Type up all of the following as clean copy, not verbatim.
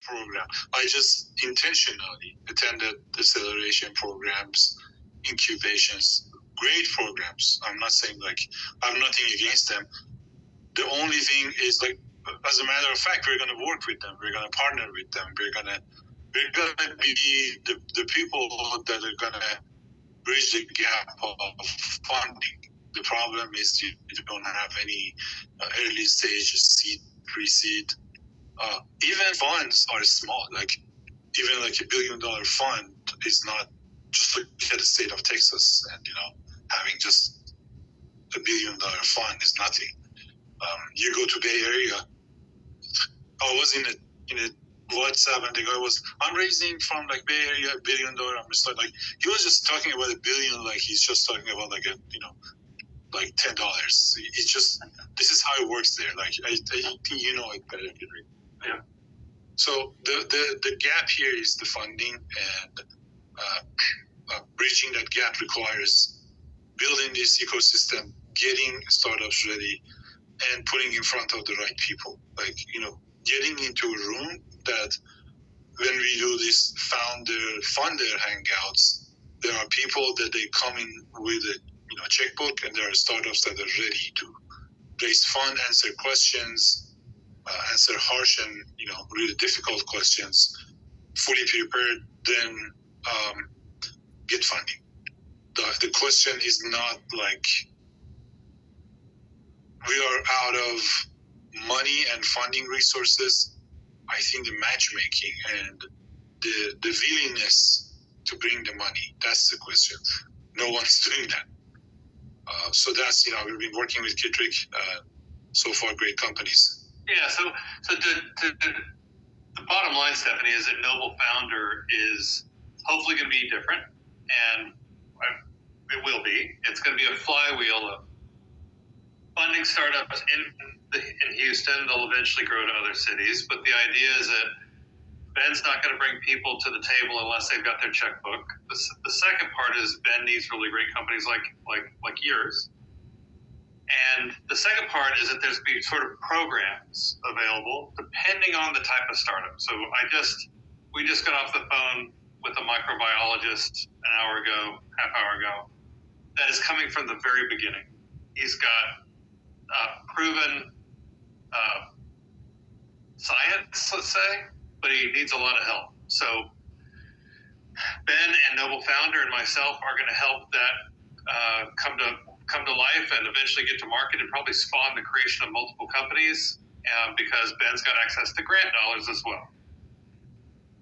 program. I just intentionally attended acceleration programs, incubations, great programs. I'm not saying like I have nothing against them. The only thing is like, as a matter of fact, we're going to work with them. We're going to partner with them. We're going to be the people that are going to bridge the gap of funding. The problem is you don't have any early stage seed, pre-seed. Even funds are small. Like even like $1 billion fund is not. Just look at the state of Texas, and having just $1 billion fund is nothing. You go to Bay Area. I was in a WhatsApp, and the guy was, I'm raising from like Bay Area $1 billion. I'm just like he was just talking about $1 billion, like he's just talking about like like $10. It's just, this is how it works there. Like I think you know it better, Kitric. Yeah. So the gap here is the funding, and bridging that gap requires building this ecosystem, getting startups ready, and putting in front of the right people. Like getting into a room that when we do these funder hangouts, there are people that they come in with a checkbook, and there are startups that are ready to raise fund, answer questions, answer harsh and really difficult questions, fully prepared, then get funding. The question is not like we are out of money and funding resources. I think the matchmaking and the willingness to bring the money, that's the question. No one's doing that. So that's, we've been working with Kitric, so far great companies. Yeah, so the bottom line, Stephanie, is that Noble Founder is hopefully going to be different, and it will be. It's going to be a flywheel of funding startups in Houston. They'll eventually grow to other cities, but the idea is that Ben's not going to bring people to the table unless they've got their checkbook. The second part is Ben needs really great companies like yours. And the second part is that there's going to be sort of programs available depending on the type of startup. So we just got off the phone with a microbiologist an half hour ago, that is coming from the very beginning. He's got proven science, let's say, but he needs a lot of help. So Ben and Noble Founder and myself are going to help that come to life and eventually get to market, and probably spawn the creation of multiple companies, because Ben's got access to grant dollars as well.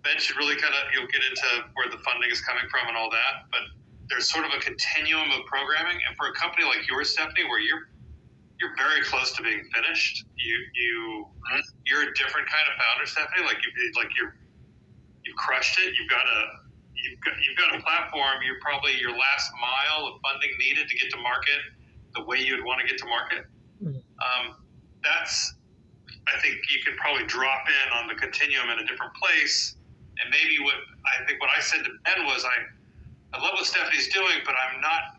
Ben should really you'll get into where the funding is coming from and all that, but there's sort of a continuum of programming. And for a company like yours, Stephanie, where you're very close to being finished, you're a different kind of founder, Stephanie. You've crushed it. You've got a platform. You're probably your last mile of funding needed to get to market the way you'd want to get to market. I think you can probably drop in on the continuum in a different place. And maybe what I said to Ben was, I love what Stephanie's doing, but I'm not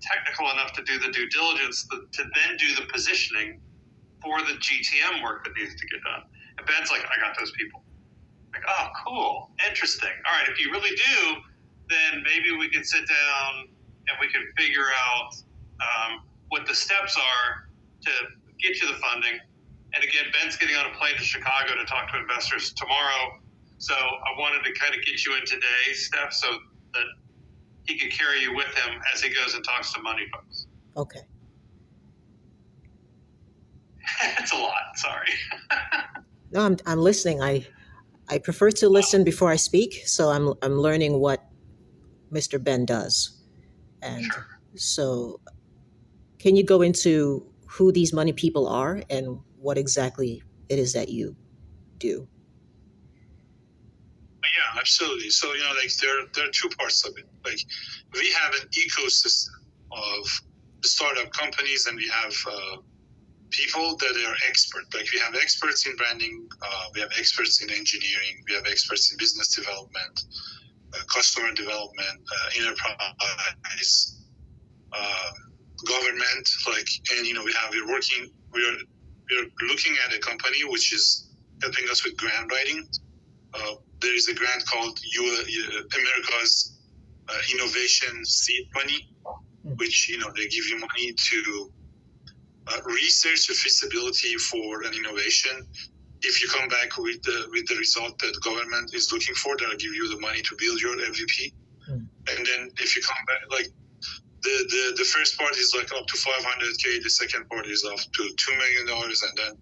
technical enough to do the due diligence to then do the positioning for the GTM work that needs to get done. And Ben's like, I got those people. Like, oh, cool, interesting. All right, if you really do, then maybe we can sit down and we can figure out what the steps are to get you the funding. And again, Ben's getting on a plane to Chicago to talk to investors tomorrow. So I wanted to kind of get you in today's step so that he could carry you with him as he goes and talks to money folks. Okay. It's a lot. Sorry. No, I'm listening. I prefer to listen before I speak, so I'm learning what Mr. Ben does. And Sure. So can you go into who these money people are and what exactly it is that you do? Yeah, absolutely. So, there are two parts of it. Like, we have an ecosystem of startup companies, and we have people that are expert. Like, we have experts in branding, we have experts in engineering, we have experts in business development, customer development, enterprise, government. We're looking at a company which is helping us with grant writing. there is a grant called America's Innovation Seed Money, which they give you money to research the feasibility for an innovation. If you come back with the result that government is looking for, they'll give you the money to build your MVP. And then if you come back, like the first part is like up to $500K, the second part is up to $2 million, and then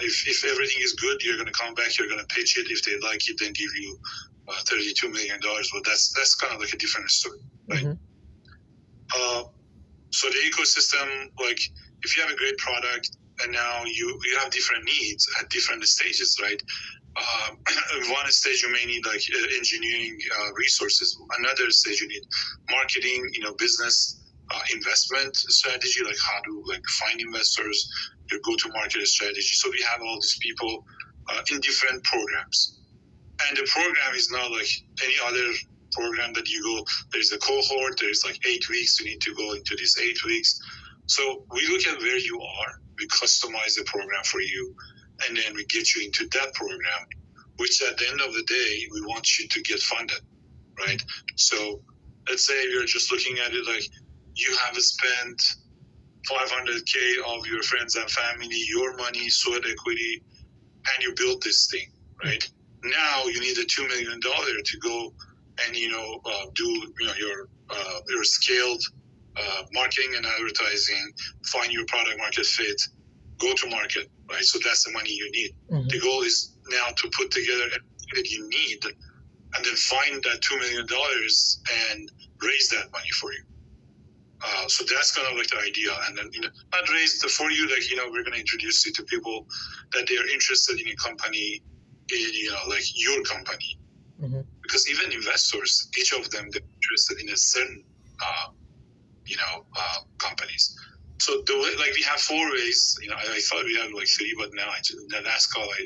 if everything is good, you're going to come back, you're going to pitch it. If they like it, then give you $32 million. But that's kind of like a different story, right? So the ecosystem, like if you have a great product and now you have different needs at different stages, right? One stage you may need like engineering resources. Another stage you need marketing, business, investment strategy, like how to like find investors, your go-to-market strategy. So we have all these people in different programs, and the program is not like any other program that you go. There's a cohort. There's like 8 weeks. You need to go into these 8 weeks. So we look at where you are. We customize the program for you, and then we get you into that program, which at the end of the day, we want you to get funded, right? So let's say you're just looking at it like you have spent $500K of your friends and family, your money, sweat equity, and you built this thing, right? Now you need a $2 million to go and do your scaled marketing and advertising, find your product market fit, go to market, right? So that's the money you need. The goal is now to put together everything that you need, and then find that $2 million and raise that money for you. So that's kind of like the idea. And then not raise it for you, like we're going to introduce you to people that they are interested in a company, like your company. Because even investors, each of them, they're interested in a certain companies. So the way, like we have 4 ways. I thought we had like 3, but now in the last call I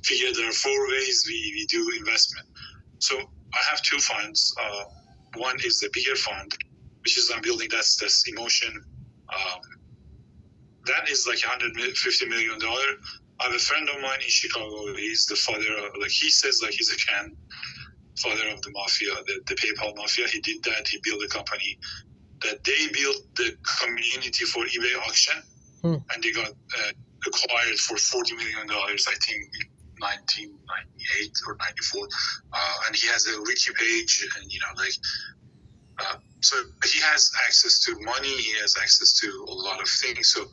figured there are 4 ways we do investment. So I have 2 funds. One is the bigger fund, which is I'm building. That's Emotion. That is like $150 million. I have a friend of mine in Chicago. He's the father of, like he says, like he's a father of the mafia, the PayPal mafia. He did that. He built a company that they built the community for eBay auction, and they got acquired for $40 million, I think, in 1998 or 94. And he has a wiki page, and so he has access to money. He has access to a lot of things. So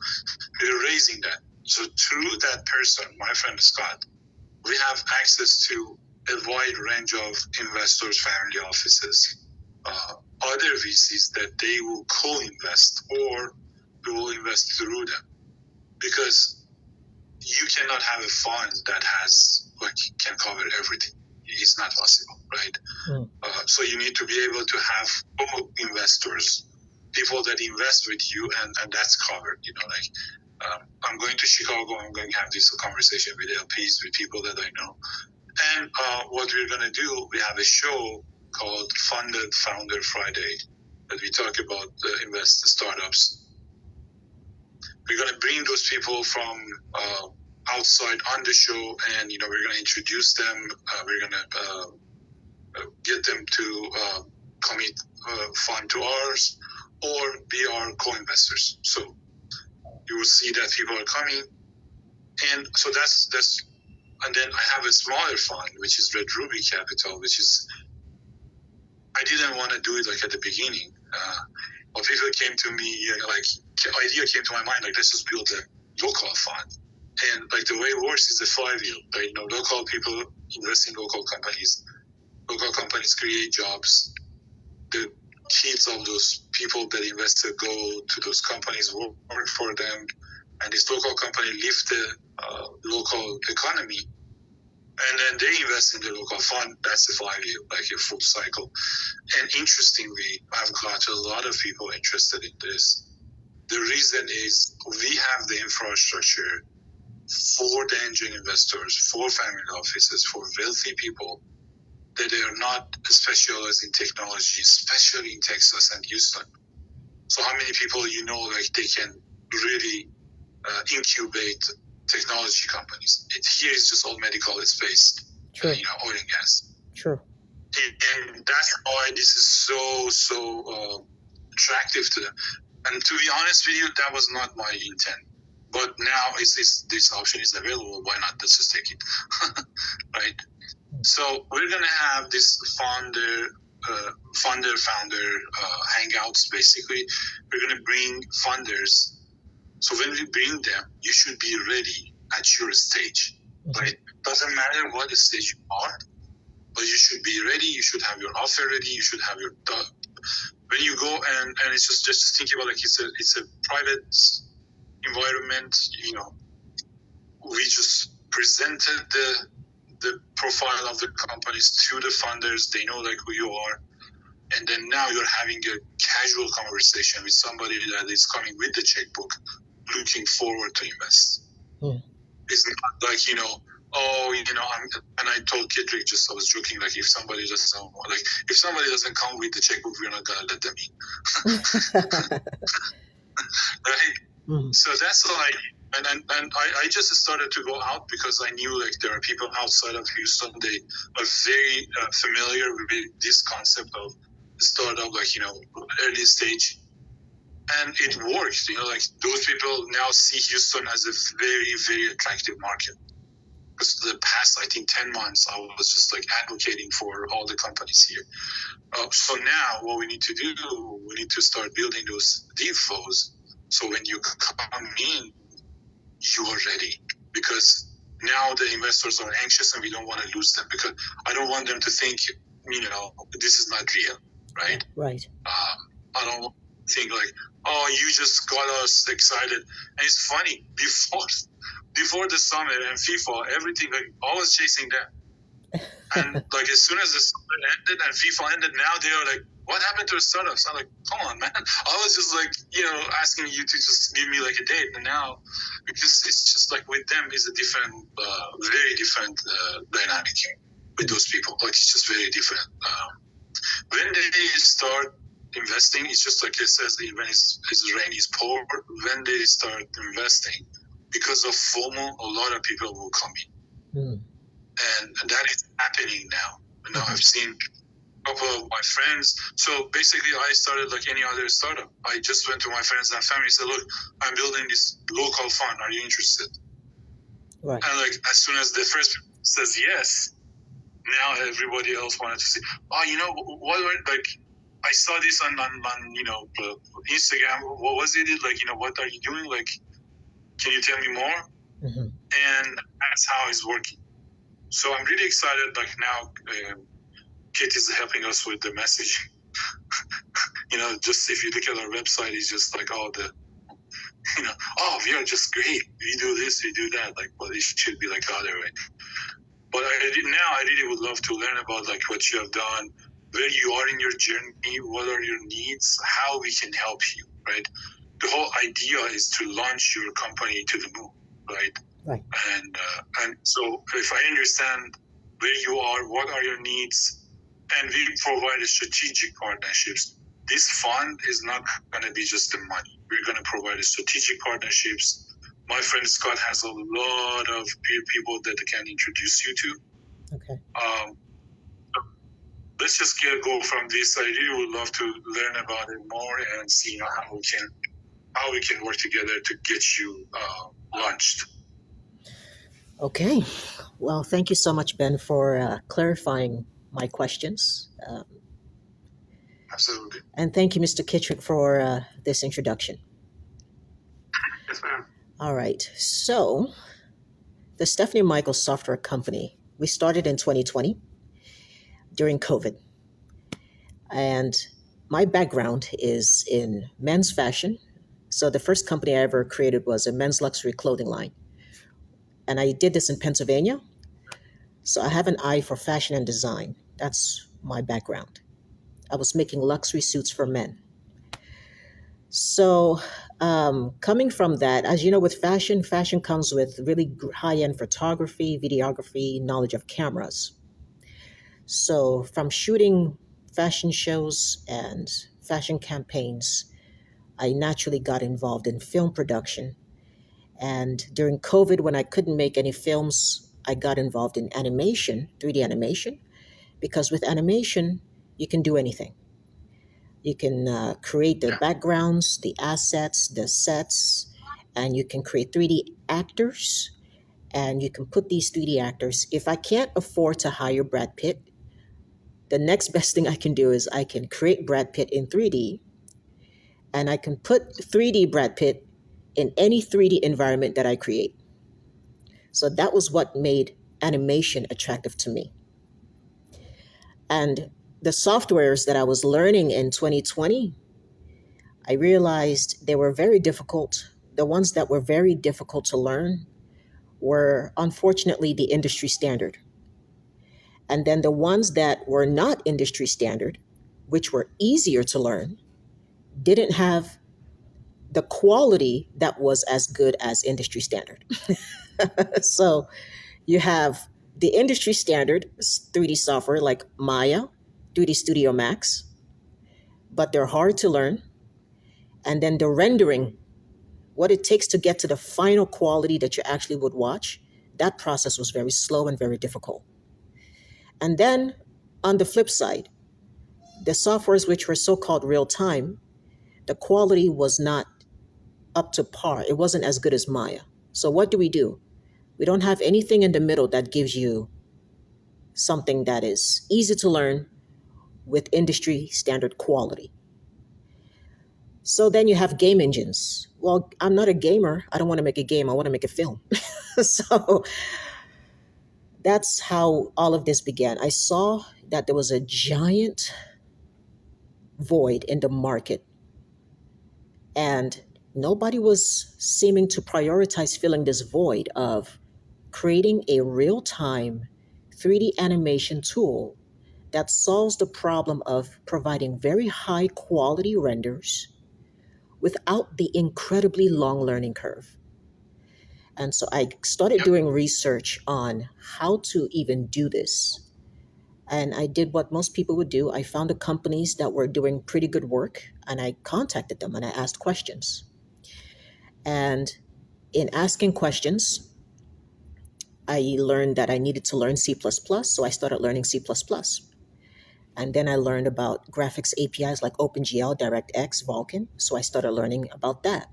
we're raising that. So through that person, my friend Scott, we have access to a wide range of investors, family offices, other VCs that they will co-invest, or we will invest through them, because you cannot have a fund that can cover everything. It's not possible, right? So you need to be able to have co-investors, people that invest with you, and that's covered. I'm going to Chicago. I'm going to have this conversation with LPs, with people that I know. And what we're going to do, we have a show called Funded Founder Friday that we talk about invest startups. We're going to bring those people from outside on the show, and we're going to introduce them. We're going to get them to commit fund to ours or be our co-investors. So you will see that people are coming, and so that's. And then I have a smaller fund, which is Red Ruby Capital, which is, I didn't want to do it like at the beginning. But people came to me, idea came to my mind, like let's just build a local fund. And like the way it works is a flywheel. Right? Local people invest in local companies. Local companies create jobs. The kids of those people that invested go to those companies, work for them, and this local company lift the local economy, and then they invest in the local fund. That's the flywheel, like a full cycle. And interestingly, I've got a lot of people interested in this. The reason is we have the infrastructure for the angel investors, for family offices, for wealthy people that they are not specialized in technology, especially in Texas and Houston. So how many people like they can really incubate technology companies? Here is just all medical space. True. oil and gas. True. And that's why this is so attractive to them. And to be honest with you, that was not my intent. But now this option is available. Why not? Let's just take it, right? So we're gonna have this founder hangouts. Basically, we're gonna bring funders. So when we bring them, you should be ready at your stage, right? Doesn't matter what stage you are, but you should be ready. You should have your offer ready. You should have your when you go and it's just think about like it's a private environment. We just presented the profile of the companies to the funders. They know like who you are, and then now you're having a casual conversation with somebody that is coming with the checkbook, looking forward to invest. It's not like and I told Kitric, I was joking, like if somebody doesn't come with the checkbook, we're not gonna let them in. Right? So that's like, and I just started to go out because I knew like there are people outside of Houston. They are very familiar with this concept of startup, like early stage, and it works. Like those people now see Houston as a very, very attractive market. Because the past, I think, 10 months, I was just like advocating for all the companies here. So now what we need to do, we need to start building those deal flows. So when you come in, you are ready. Because now the investors are anxious and we don't want to lose them. Because I don't want them to think, this is not real, right? Right. I don't want to think like, oh, you just got us excited. And it's funny, before the summit and FIFA, everything, like I was chasing them. And like as soon as the summit ended and FIFA ended, now they are like, what happened to the startups? I'm like, come on, man. I was just like, asking you to just give me like a date. And now, because it's just like with them is a different, very different dynamic with those people. Like it's just very different. When they start investing, it's just like it says, when his rain is poor. When they start investing, because of FOMO, a lot of people will come in. And that is happening now. Now I've seen a couple of my friends. So basically I started like any other startup. I just went to my friends and family and said, look, I'm building this local fund. Are you interested? Right. And like as soon as the first person says yes, now everybody else wanted to say, like I saw this on Instagram. What was it? Like, what are you doing? Like, can you tell me more? And that's how it's working. So I'm really excited. Like now, Kit is helping us with the message. Just if you look at our website, it's just like all the, we are just great. We do this, we do that. Like, but it should be like the other way. But I really would love to learn about like what you have done, where you are in your journey, what are your needs, how we can help you, right? The whole idea is to launch your company to the moon, right? Right. And so if I understand where you are, what are your needs, and we provide strategic partnerships. This fund is not going to be just the money. We're going to provide strategic partnerships. My friend Scott has a lot of people that they can introduce you to. Okay. Let's just go from this. I really would love to learn about it more and see how we can work together to get you launched. Okay. Well, thank you so much, Ben, for clarifying my questions. Absolutely. And thank you, Mr. Kitric, for this introduction. Yes, ma'am. All right. So, the Stephanie Michaels Software Company, we started in 2020 during COVID. And my background is in men's fashion. So, the first company I ever created was a men's luxury clothing line. And I did this in Pennsylvania. So, I have an eye for fashion and design. That's my background. I was making luxury suits for men. So, coming from that, as you know, with fashion comes with really high-end photography, videography, knowledge of cameras. So, from shooting fashion shows and fashion campaigns, I naturally got involved in film production. And during COVID, when I couldn't make any films I got involved in animation, 3D animation, because with animation, you can do anything. You can create the backgrounds, the assets, the sets, and you can create 3D actors. And you can put these 3D actors. If I can't afford to hire Brad Pitt, the next best thing I can do is I can create Brad Pitt in 3D, and I can put 3D Brad Pitt in any 3D environment that I create. So that was what made animation attractive to me. And the softwares that I was learning in 2020, I realized they were very difficult. The ones that were very difficult to learn were unfortunately the industry standard. And then the ones that were not industry standard, which were easier to learn, didn't have the quality that was as good as industry standard. So you have the industry standard 3D software like Maya, 3D Studio Max, but they're hard to learn. And then the rendering, what it takes to get to the final quality that you actually would watch, that process was very slow and very difficult. And then on the flip side, the softwares which were so-called real time, the quality was not up to par. It wasn't as good as Maya. So what do? We don't have anything in the middle that gives you something that is easy to learn with industry standard quality. So then you have game engines. Well, I'm not a gamer. I don't want to make a game. I want to make a film. So that's how all of this began. I saw that there was a giant void in the market, and nobody was seeming to prioritize filling this void of creating a real-time 3D animation tool that solves the problem of providing very high quality renders without the incredibly long learning curve. And so I started doing research on how to even do this. And I did what most people would do. I found the companies that were doing pretty good work, and I contacted them and I asked questions. And in asking questions, I learned that I needed to learn C++, so I started learning C++. And then I learned about graphics APIs like OpenGL, DirectX, Vulkan, so I started learning about that.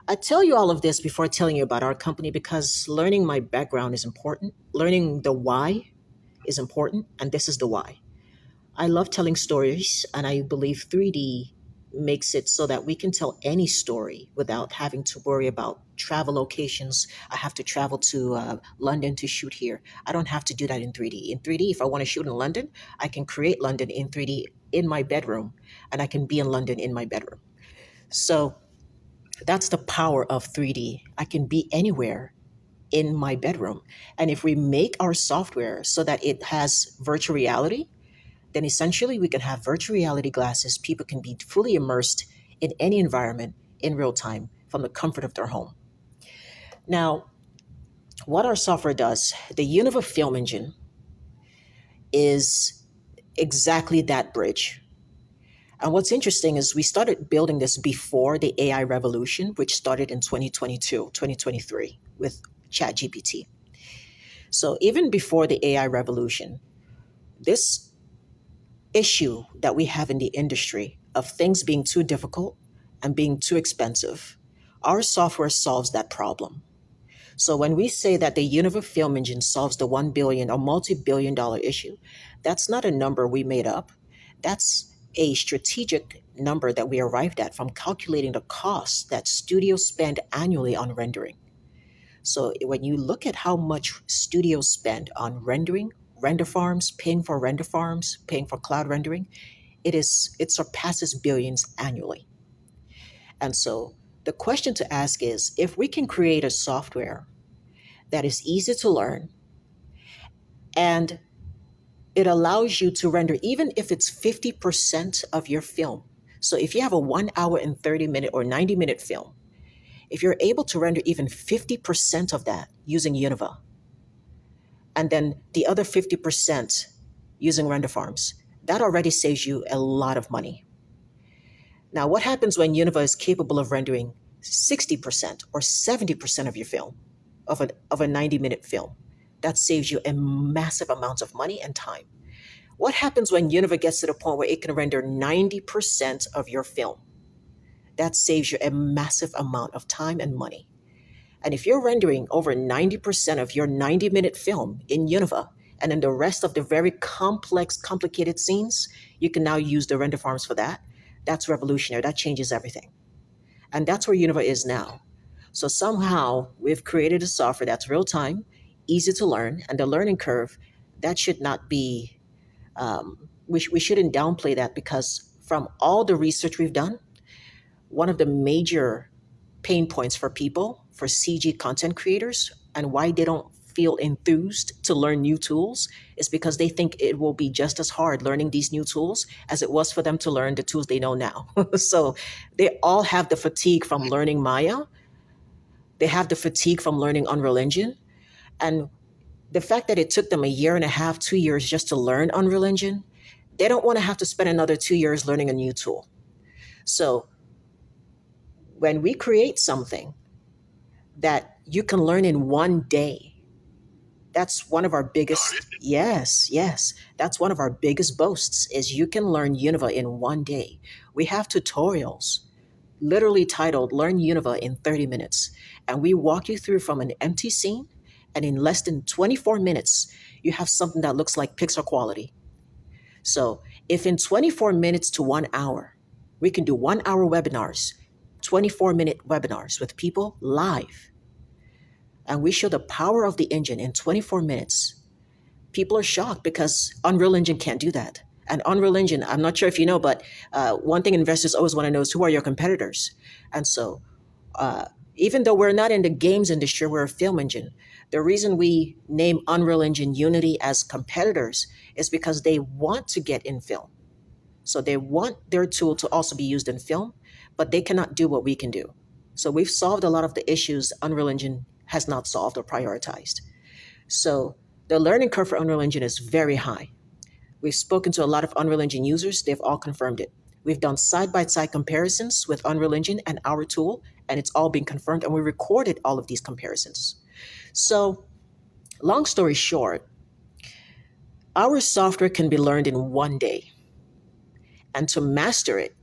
I tell you all of this before telling you about our company because learning my background is important. Learning the why is important, and this is the why. I love telling stories, and I believe 3D makes it so that we can tell any story without having to worry about travel locations. I have to travel to London to shoot here. I don't have to do that in 3D. In 3D, if I want to shoot in London, I can create London in 3D in my bedroom, and I can be in London in my bedroom. So that's the power of 3D. I can be anywhere in my bedroom. And if we make our software so that it has virtual reality, then essentially we can have virtual reality glasses. People can be fully immersed in any environment in real time from the comfort of their home. Now, what our software does, the Univah Film Engine is exactly that bridge. And what's interesting is we started building this before the AI revolution, which started in 2022, 2023 with ChatGPT. So even before the AI revolution, this issue that we have in the industry of things being too difficult and being too expensive, our software solves that problem. So when we say that the Univah Film Engine solves the $1 billion or multi-billion dollar issue, that's not a number we made up. That's a strategic number that we arrived at from calculating the costs that studios spend annually on rendering. So when you look at how much studios spend on rendering, render farms, paying for render farms, paying for cloud rendering, it surpasses billions annually. And so the question to ask is, if we can create a software that is easy to learn and it allows you to render even if it's 50% of your film. So if you have a 1 hour and 30 minute or 90 minute film, if you're able to render even 50% of that using Univah, and then the other 50% using render farms, that already saves you a lot of money. Now, what happens when Univah is capable of rendering 60% or 70% of your film, of a 90-minute film? That saves you a massive amount of money and time. What happens when Univah gets to the point where it can render 90% of your film? That saves you a massive amount of time and money. And if you're rendering over 90% of your 90-minute film in Univah, and then the rest of the very complex, complicated scenes, you can now use the render farms for that. That's revolutionary. That changes everything. And that's where Univah is now. So somehow we've created a software that's real time, easy to learn, and the learning curve, that should not be, we shouldn't downplay that, because from all the research we've done, one of the major pain points for people, for CG content creators, and why they don't feel enthused to learn new tools is because they think it will be just as hard learning these new tools as it was for them to learn the tools they know now. So they all have the fatigue from learning Maya. They have the fatigue from learning Unreal Engine. And the fact that it took them a year and a half, 2 years just to learn Unreal Engine, they don't want to have to spend another 2 years learning a new tool. So when we create something that you can learn in one day, that's one of our biggest, yes, that's one of our biggest boasts, is you can learn Univah in one day. We have tutorials literally titled Learn Univah in 30 minutes. And we walk you through from an empty scene, and in less than 24 minutes, you have something that looks like Pixar quality. So if in 24 minutes to 1 hour, we can do 1 hour webinars, 24-minute webinars with people live, and we show the power of the engine in 24 minutes, people are shocked because Unreal Engine can't do that. And Unreal Engine, I'm not sure if you know, but one thing investors always want to know is, who are your competitors? And so even though we're not in the games industry, we're a film engine. The reason we name Unreal Engine, Unity as competitors is because they want to get in film. So they want their tool to also be used in film, but they cannot do what we can do. So we've solved a lot of the issues Unreal Engine has not solved or prioritized. So the learning curve for Unreal Engine is very high. We've spoken to a lot of Unreal Engine users. They've all confirmed it. We've done side-by-side comparisons with Unreal Engine and our tool, and it's all been confirmed, and we recorded all of these comparisons. So long story short, our software can be learned in one day. And to master it,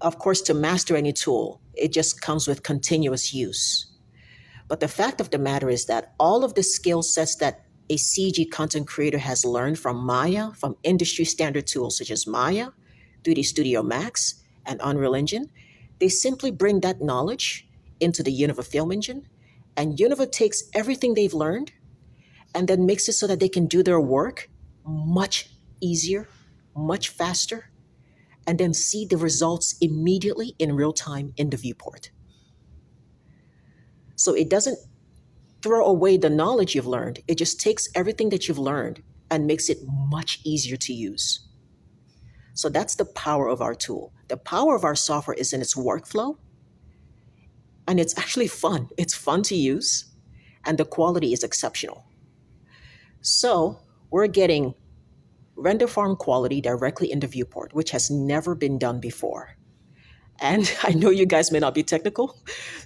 of course, to master any tool, it just comes with continuous use. But the fact of the matter is that all of the skill sets that a CG content creator has learned from Maya, from industry standard tools such as Maya, 3D Studio Max, and Unreal Engine, they simply bring that knowledge into the Univah Film Engine, and Univah takes everything they've learned and then makes it so that they can do their work much easier, much faster, and then see the results immediately in real time in the viewport. So it doesn't throw away the knowledge you've learned. It just takes everything that you've learned and makes it much easier to use. So that's the power of our tool. The power of our software is in its workflow, and it's actually fun. It's fun to use, and the quality is exceptional. So we're getting render farm quality directly in the viewport, which has never been done before. And I know you guys may not be technical,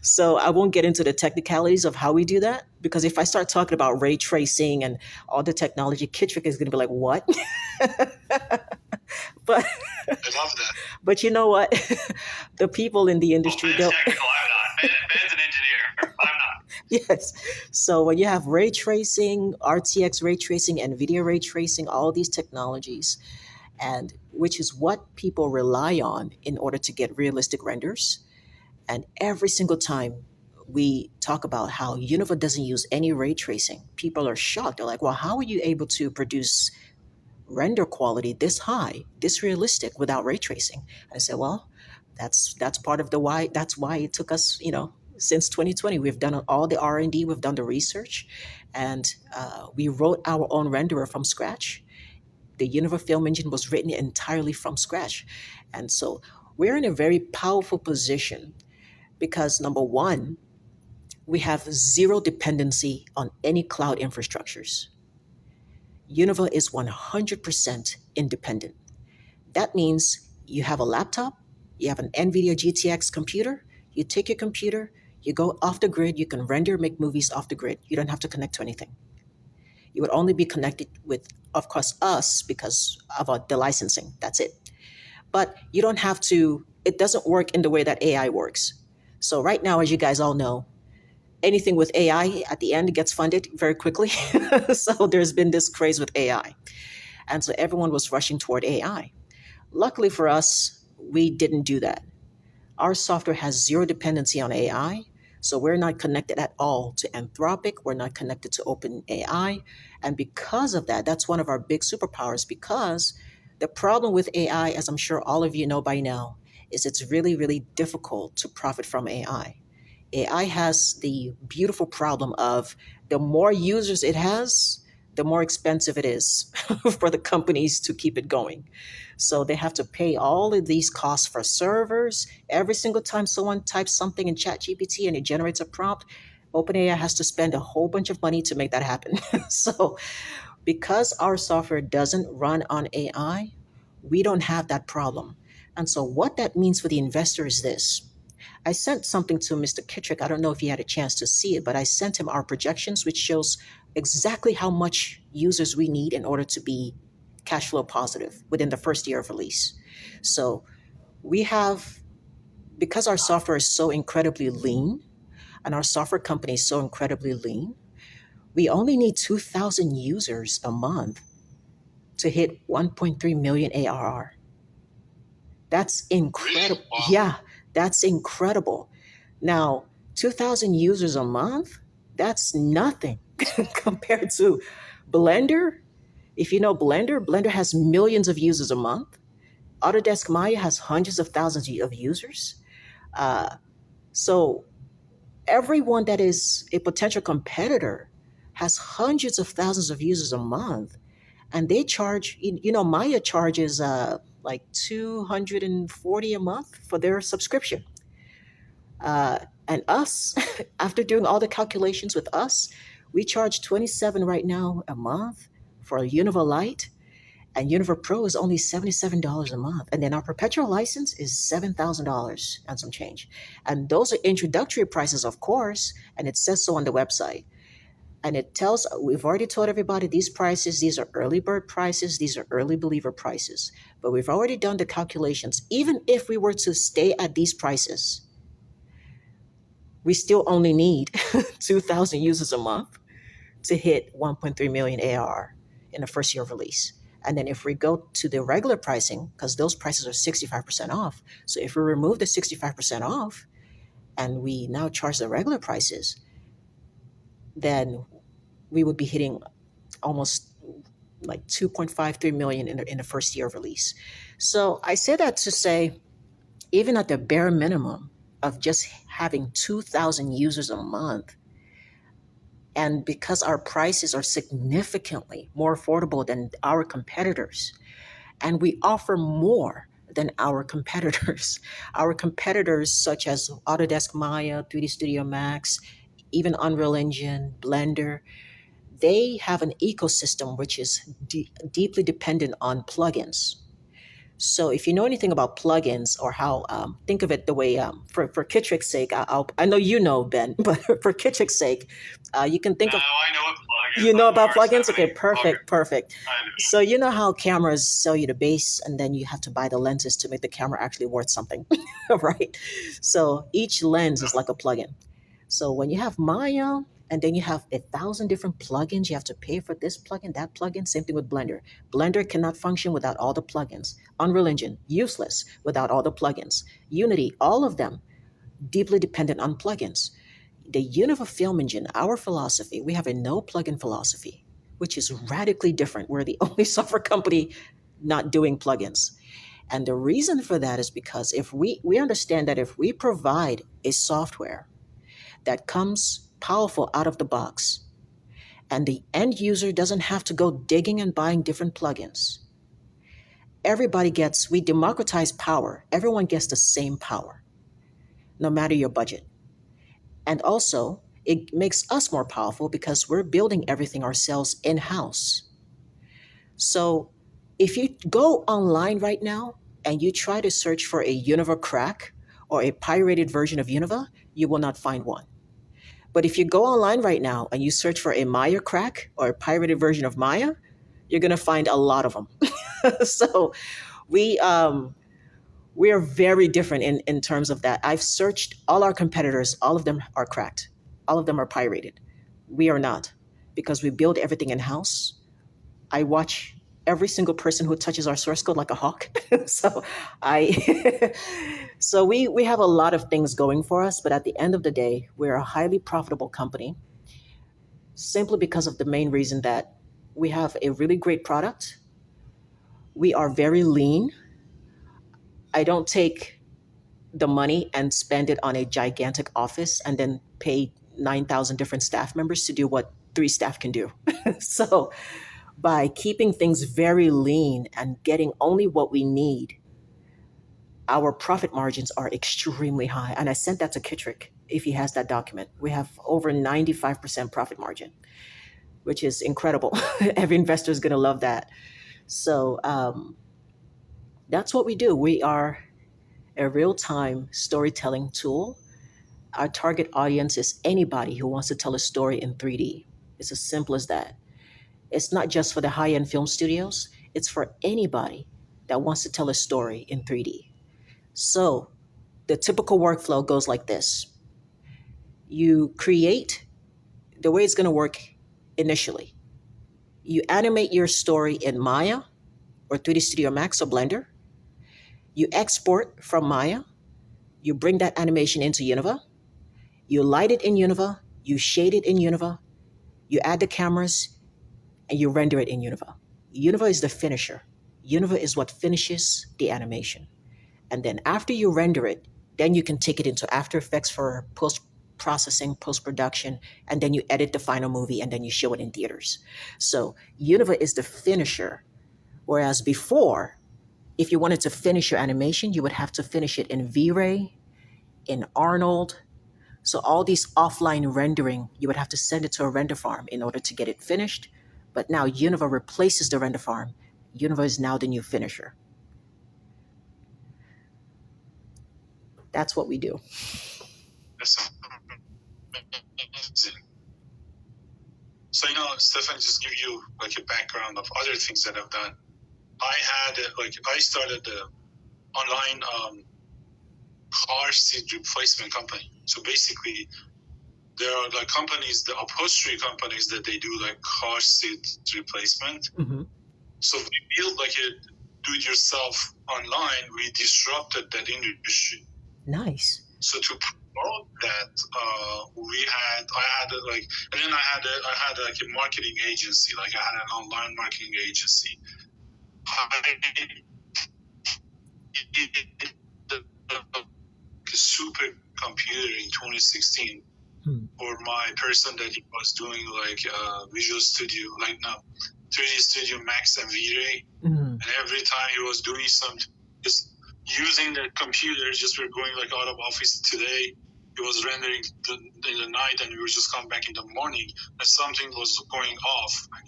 so I won't get into the technicalities of how we do that, because if I start talking about ray tracing and all the technology, Kitric is going to be like, what? But I love that. But you know what? The people in the industry Ben's technical, I'm not. Ben's an engineer. I'm not. Yes. So when you have ray tracing, RTX ray tracing, NVIDIA ray tracing, all these technologies, and which is what people rely on in order to get realistic renders. And every single time we talk about how Univah doesn't use any ray tracing, people are shocked. They're like, well, how are you able to produce render quality this high, this realistic without ray tracing? And I said, well, that's part of the why. That's why it took us, since 2020, we've done all the R&D, we've done the research, and we wrote our own renderer from scratch. The Univah Film Engine was written entirely from scratch. And so we're in a very powerful position because, number one, we have zero dependency on any cloud infrastructures. Univah is 100% independent. That means you have a laptop, you have an NVIDIA GTX computer, you take your computer, you go off the grid, you can render, make movies off the grid. You don't have to connect to anything. You would only be connected with, of course, us because of the licensing. That's it. But you don't have to, it doesn't work in the way that AI works. So right now, as you guys all know, anything with AI at the end gets funded very quickly. So there's been this craze with AI. And so everyone was rushing toward AI. Luckily for us, we didn't do that. Our software has zero dependency on AI. So we're not connected at all to Anthropic. We're not connected to OpenAI. And because of that, that's one of our big superpowers, because the problem with AI, as I'm sure all of you know by now, is it's really, really difficult to profit from AI. AI has the beautiful problem of the more users it has, the more expensive it is for the companies to keep it going. So they have to pay all of these costs for servers. Every single time someone types something in ChatGPT and it generates a prompt, OpenAI has to spend a whole bunch of money to make that happen. So because our software doesn't run on AI, we don't have that problem. And so what that means for the investor is this. I sent something to Mr. Kitric. I don't know if he had a chance to see it, but I sent him our projections, which shows exactly how much users we need in order to be cash flow positive within the first year of release. So we have, because our software is so incredibly lean and our software company is so incredibly lean, we only need 2,000 users a month to hit 1.3 million ARR. That's incredible. Wow. Yeah, that's incredible. Now, 2,000 users a month, that's nothing compared to Blender. If you know Blender, Blender has millions of users a month. Autodesk Maya has hundreds of thousands of users. Uh, so everyone that is a potential competitor has hundreds of thousands of users a month, and they charge. Maya charges like 240 a month for their subscription. And us, after doing all the calculations with us, we charge 27 right now a month for a Univah Lite, and Univah Pro is only $77 a month. And then our perpetual license is $7,000 and some change. And those are introductory prices, of course, and it says so on the website. And it tells, we've already told everybody these prices, these are early bird prices, these are early believer prices. But we've already done the calculations. Even if we were to stay at these prices, we still only need 2,000 users a month to hit 1.3 million ARR in the first year of release. And then if we go to the regular pricing, because those prices are 65% off. So if we remove the 65% off and we now charge the regular prices, then we would be hitting almost like 2.53 million in the first year of release. So I say that to say, even at the bare minimum of just having 2,000 users a month, and because our prices are significantly more affordable than our competitors, and we offer more than our competitors. Our competitors, such as Autodesk Maya, 3D Studio Max, even Unreal Engine, Blender, they have an ecosystem which is deeply dependent on plugins. So if you know anything about plugins, or how, think of it the way, for Kitric's sake, I know you know, Ben, but for Kitric's sake, you can think No, of, I know what plugins. you know I'm about plugins? R70. Okay, perfect, perfect. I know. So you know how cameras sell you the base and then you have to buy the lenses to make the camera actually worth something, right? So each lens is like a plugin. So when you have Maya and then you have 1,000 different plugins, you have to pay for this plugin, that plugin. Same thing with Blender. Blender cannot function without all the plugins. Unreal Engine, useless without all the plugins. Unity, all of them deeply dependent on plugins. The Univah Film Engine, our philosophy, we have a no plugin philosophy, which is radically different. We're the only software company not doing plugins. And the reason for that is because if we understand that if we provide a software that comes powerful out of the box, and the end user doesn't have to go digging and buying different plugins, we democratize power. Everyone gets the same power, no matter your budget. And also, it makes us more powerful because we're building everything ourselves in-house. So if you go online right now and you try to search for a Univah crack or a pirated version of Univah, you will not find one. But if you go online right now and you search for a Maya crack or a pirated version of Maya, you're going to find a lot of them. So we we are very different in terms of that. I've searched all our competitors, all of them are cracked. All of them are pirated. We are not, because we build everything in house. I watch every single person who touches our source code like a hawk. So I so we have a lot of things going for us, but at the end of the day, we're a highly profitable company simply because of the main reason that we have a really great product. We are very lean. I don't take the money and spend it on a gigantic office and then pay 9,000 different staff members to do what three staff can do. So by keeping things very lean and getting only what we need, our profit margins are extremely high. And I sent that to Kitric if he has that document. We have over 95% profit margin, which is incredible. Every investor is going to love that. So that's what we do. We are a real time storytelling tool. Our target audience is anybody who wants to tell a story in 3D. It's as simple as that. It's not just for the high end film studios, it's for anybody that wants to tell a story in 3D. So the typical workflow goes like this: you create, the way it's going to work initially, you animate your story in Maya or 3D Studio Max or Blender, you export from Maya, you bring that animation into Univah, you light it in Univah, you shade it in Univah, you add the cameras, and you render it in Univah. Univah is the finisher. Univah is what finishes the animation. And then after you render it, then you can take it into After Effects for post processing, post production, and then you edit the final movie and then you show it in theaters. So Univah is the finisher. Whereas before, if you wanted to finish your animation, you would have to finish it in V-Ray, in Arnold. So all these offline rendering, you would have to send it to a render farm in order to get it finished. But now Univah replaces the render farm. Univah is now the new finisher. That's what we do. That's amazing. So, Stefan, just give you like a background of other things that I've done. I started the online car seat replacement company. So basically, there are like companies, the upholstery companies, that they do like car seat replacement. Mm-hmm. So we built like a do-it-yourself online. We disrupted that industry. Nice. So to promote that, I had like a marketing agency. Like I had an online marketing agency. A supercomputer in 2016 for my person that he was doing like Visual Studio, like now 3D Studio Max and V-Ray. And every time he was doing something, just using the computer, just we're going like out of office today. He was rendering in the night, and we would just come back in the morning, and something was going off, and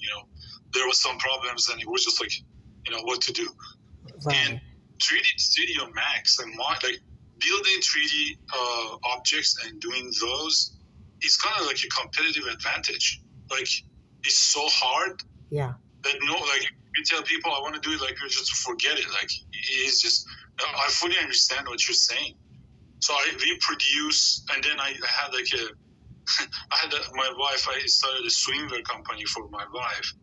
there was some problems, and it was just like, what to do. Right. And 3D Studio Max and like building 3D objects and doing those is kind of like a competitive advantage. Like it's so hard. Yeah. That like you tell people I want to do it, like you just forget it. Like it's just I fully understand what you're saying. So we produce, and then I had like my wife. I started a swimwear company for my wife.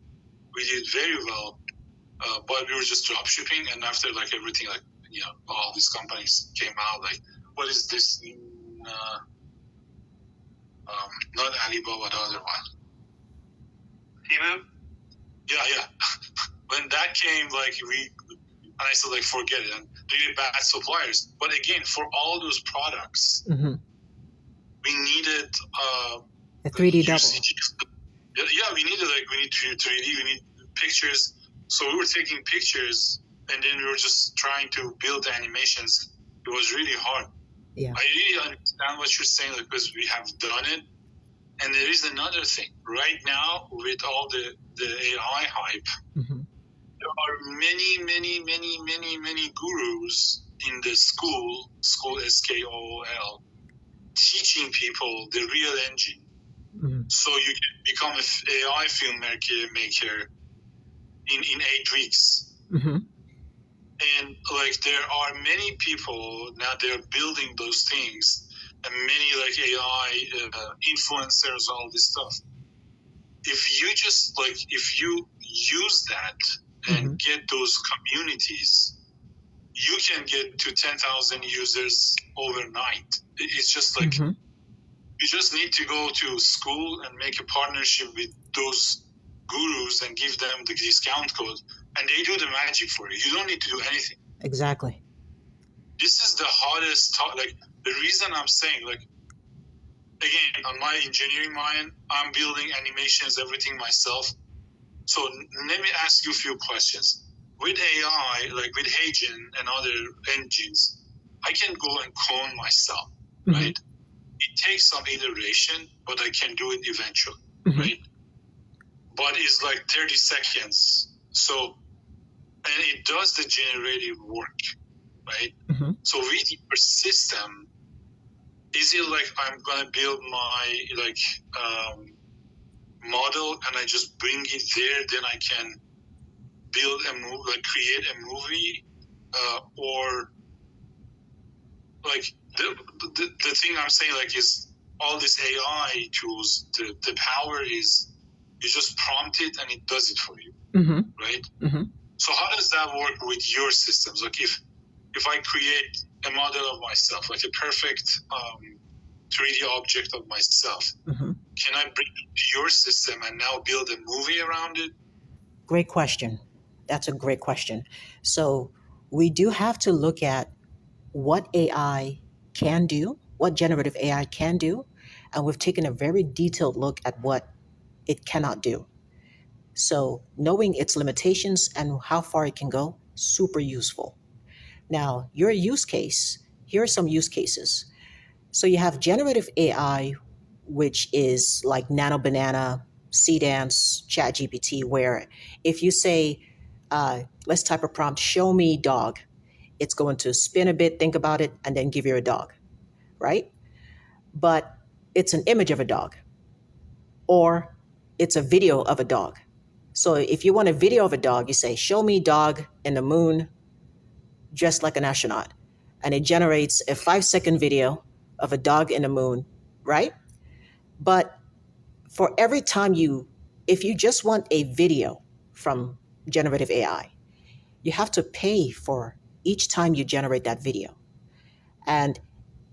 We did very well, but we were just drop shipping. And after like everything, like all these companies came out. Like, what is this? Not Alibaba, the other one. Temu? Yeah. When that came, like and I said, like, forget it. And really bad suppliers. But again, for all those products, we needed a 3D double. Yeah, we need 3D. We need pictures. So we were taking pictures, and then we were just trying to build the animations. It was really hard. Yeah. I really understand what you're saying, like, because we have done it. And there is another thing. Right now, with all the AI hype, there are many gurus in the school SKOL, teaching people the real engine. So you can become an AI filmmaker in 8 weeks. And like there are many people now, they're building those things, and many like AI influencers, all this stuff. If you just like, if you use that and get those communities, you can get to 10,000 users overnight. It's just like, you just need to go to school and make a partnership with those gurus and give them the discount code, and they do the magic for you. You don't need to do anything. Exactly. This is the hardest, like the reason I'm saying, like, again, on my engineering mind, I'm building animations, everything myself. So let me ask you a few questions. With AI, like with Hagen and other engines, I can go and clone myself, right? It takes some iteration, but I can do it eventually, right? But it's like 30 seconds. So, and it does the generative work, right? So with your system, is it like I'm gonna build my like model and I just bring it there, then I can build a movie, like create a movie, or like the thing I'm saying like is all these AI tools, the power is you just prompt it and it does it for you, right? So how does that work with your systems? Like if I create a model of myself, like a perfect 3D object of myself, can I bring it to your system and now build a movie around it? Great question. That's a great question. So we do have to look at what AI can do, what generative AI can do, and we've taken a very detailed look at what it cannot do. So knowing its limitations and how far it can go, super useful. Now, your use case, here are some use cases. So you have generative AI, which is like Nano Banana, Cdance, ChatGPT, where if you say, let's type a prompt, show me dog, it's going to spin a bit, think about it, and then give you a dog, right? But it's an image of a dog, or it's a video of a dog. So if you want a video of a dog, you say, show me dog in the moon, dressed like an astronaut. And it generates a 5-second video of a dog in the moon, right? But for every time if you just want a video from generative AI, you have to pay for each time you generate that video. And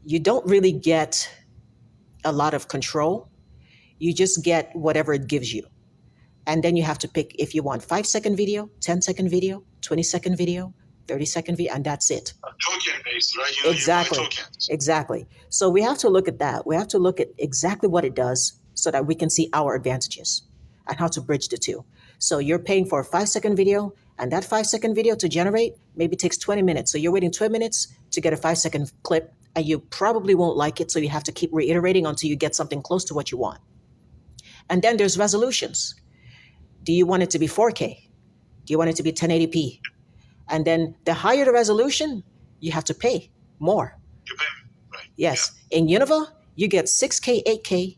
you don't really get a lot of control. You just get whatever it gives you. And then you have to pick if you want 5-second video, 10-second video, 20-second video, 30-second video, and that's it. Token based, right? You Exactly. buy tokens. Exactly. So we have to look at that. We have to look at exactly what it does so that we can see our advantages and how to bridge the two. So you're paying for a 5-second video, and that 5-second video to generate maybe takes 20 minutes. So you're waiting 20 minutes to get a 5-second clip, and you probably won't like it. So you have to keep reiterating until you get something close to what you want. And then there's resolutions. Do you want it to be 4K? Do you want it to be 1080p? And then the higher the resolution, you have to pay more. You pay, right? Yes. Yeah. In Univah, you get 6K, 8K.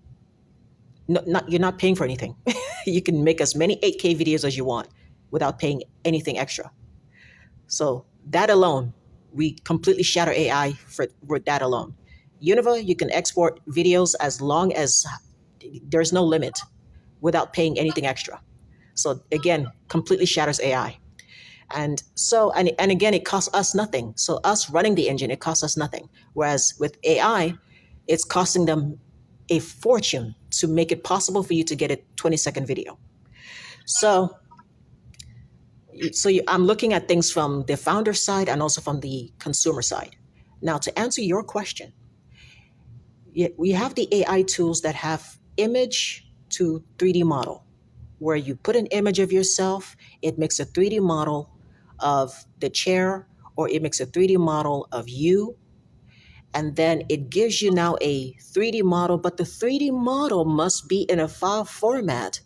No, you're not paying for anything. You can make as many 8K videos as you want without paying anything extra. So that alone, we completely shatter AI for that alone. Univah, you can export videos as long as there's no limit without paying anything extra. So again, completely shatters AI. And so, and again, it costs us nothing. So us running the engine, it costs us nothing. Whereas with AI, it's costing them a fortune to make it possible for you to get a 20-second video. So I'm looking at things from the founder side and also from the consumer side. Now, to answer your question, we have the AI tools that have image to 3D model, where you put an image of yourself, it makes a 3D model of the chair, or it makes a 3D model of you. And then it gives you now a 3D model, but the 3D model must be in a file format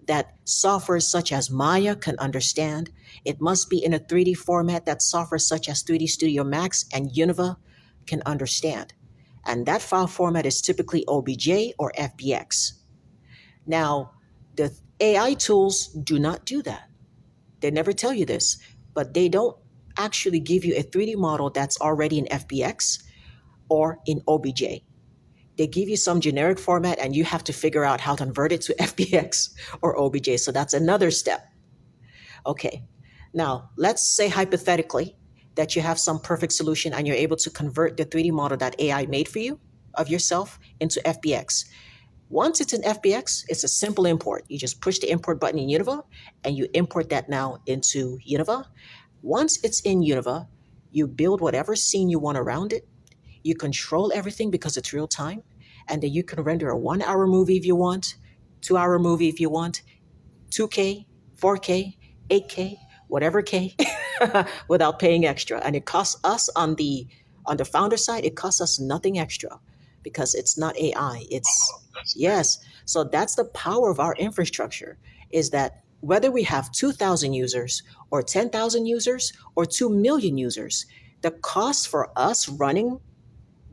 that software such as Maya can understand. It must be in a 3D format that software such as 3D Studio Max and Univah can understand. And that file format is typically OBJ or FBX. Now, the AI tools do not do that. They never tell you this, but they don't actually give you a 3D model that's already in FBX or in OBJ. They give you some generic format and you have to figure out how to convert it to FBX or OBJ. So that's another step. Okay. Now, let's say hypothetically that you have some perfect solution and you're able to convert the 3D model that AI made for you of yourself into FBX. Once it's in FBX, it's a simple import. You just push the import button in Univah and you import that now into Univah. Once it's in Univah, you build whatever scene you want around it. You control everything because it's real time. And then you can render a 1 hour movie if you want, 2 hour movie if you want, 2K, 4K, 8K, whatever K, without paying extra. And it costs us on the founder side, it costs us nothing extra because it's not AI. It's yes. So that's the power of our infrastructure is that whether we have 2,000 users or 10,000 users or 2 million users, the cost for us running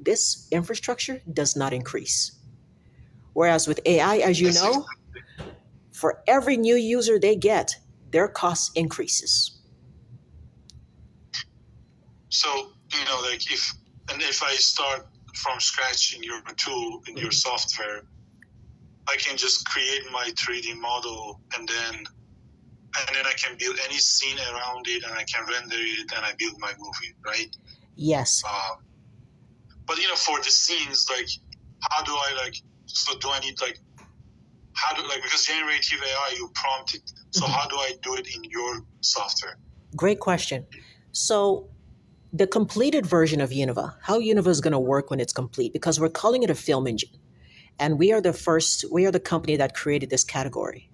this infrastructure does not increase. Whereas with AI, as you know, for every new user they get, their cost increases. So, like if I start from scratch in your tool, in your software, I can just create my 3D model and then I can build any scene around it and I can render it and I build my movie, right? Yes. But for the scenes, like, how do I so do I need because generative AI, you prompt it. So how do I do it in your software? Great question. So the completed version of Univah, how Univah is going to work when it's complete, because we're calling it a film engine. And we are the company that created this category.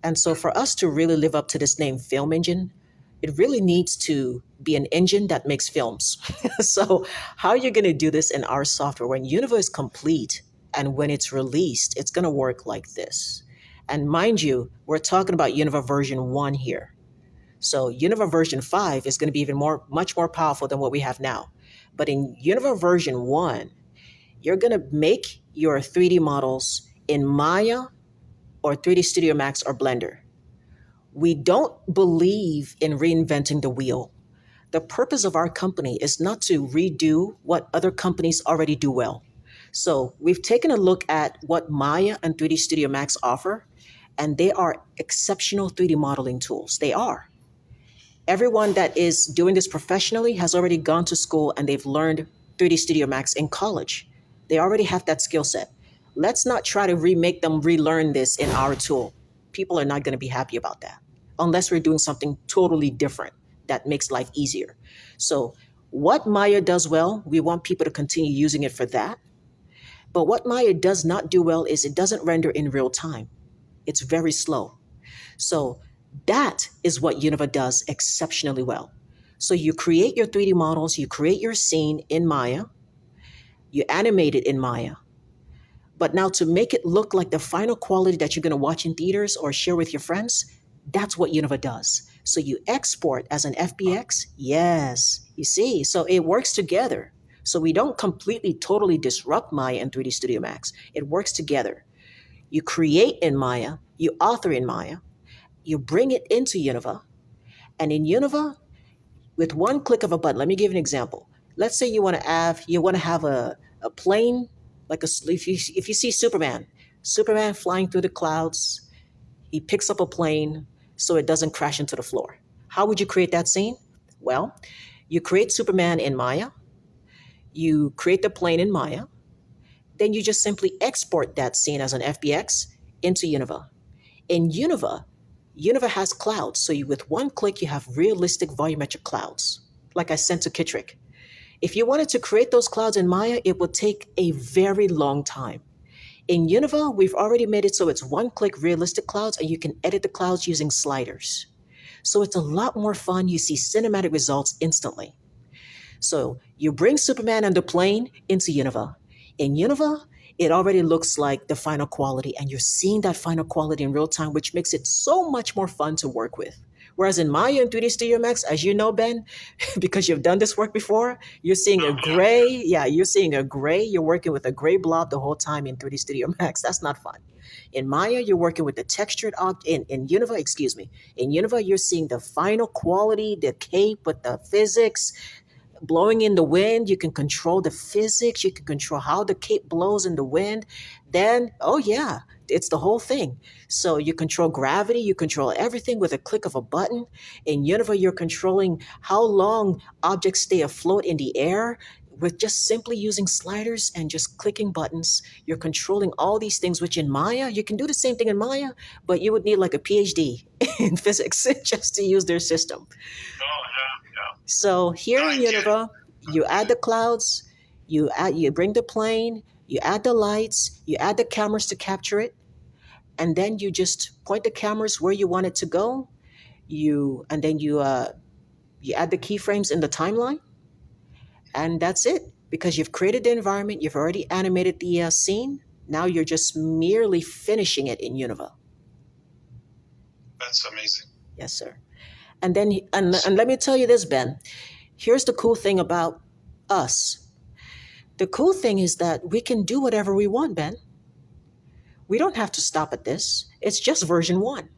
And so for us to really live up to this name, film engine, it really needs to be an engine that makes films. So how you're going to do this in our software, when Univah is complete and when it's released, it's going to work like this. And mind you, we're talking about Univah version 1 here. So Univah version 5 is going to be much more powerful than what we have now. But in Univah version 1, you're going to make your 3D models in Maya or 3D Studio Max or Blender. We don't believe in reinventing the wheel. The purpose of our company is not to redo what other companies already do well. So we've taken a look at what Maya and 3D Studio Max offer, and they are exceptional 3D modeling tools. They are. Everyone that is doing this professionally has already gone to school and they've learned 3D Studio Max in college. They already have that skill set. Let's not try to remake them relearn this in our tool. People are not going to be happy about that unless we're doing something totally different that makes life easier. So what Maya does well, we want people to continue using it for that. But what Maya does not do well is it doesn't render in real time. It's very slow. So that is what Univah does exceptionally well. So you create your 3D models, you create your scene in Maya, you animate it in Maya. But now to make it look like the final quality that you're going to watch in theaters or share with your friends, that's what Univah does. So you export as an FBX. Yes, you see, so it works together. So we don't completely, totally disrupt Maya and 3D Studio Max. It works together. You create in Maya, you author in Maya, you bring it into Univah, and in Univah, with one click of a button, let me give you an example. Let's say you want to have a plane, like if you see Superman flying through the clouds, he picks up a plane so it doesn't crash into the floor. How would you create that scene? Well, you create Superman in Maya, you create the plane in Maya, then you just simply export that scene as an FBX into Univah. In Univah, Univah has clouds, so with one click, you have realistic volumetric clouds, like I sent to Kitric. If you wanted to create those clouds in Maya, it would take a very long time. In Univah, we've already made it so it's one-click realistic clouds, and you can edit the clouds using sliders. So it's a lot more fun. You see cinematic results instantly. So you bring Superman and the plane into Univah. In Univah, it already looks like the final quality, and you're seeing that final quality in real time, which makes it so much more fun to work with. Whereas in Maya and 3D Studio Max, as you know, Ben, because you've done this work before, you're seeing a gray. Yeah, you're seeing a gray. You're working with a gray blob the whole time in 3D Studio Max. That's not fun. In Maya, you're working with the textured object. In Univah, excuse me, in Univah, you're seeing the final quality, the cape with the physics, blowing in the wind. You can control the physics. You can control how the cape blows in the wind. Then, oh yeah, it's the whole thing. So you control gravity. You control everything with a click of a button. In Univah, you're controlling how long objects stay afloat in the air with just simply using sliders and just clicking buttons. You're controlling all these things, which in Maya, you can do the same thing in Maya, but you would need like a PhD in physics just to use their system. Oh, yeah. So here in Univah, you add the clouds, you bring the plane, you add the lights, you add the cameras to capture it, and then you just point the cameras where you want it to go. You add the keyframes in the timeline, and that's it. Because you've created the environment, you've already animated the scene. Now you're just merely finishing it in Univah. That's amazing. Yes, sir. And then and let me tell you this, Ben. Here's the cool thing about us. The cool thing is that we can do whatever we want, Ben. We don't have to stop at this. It's just version 1.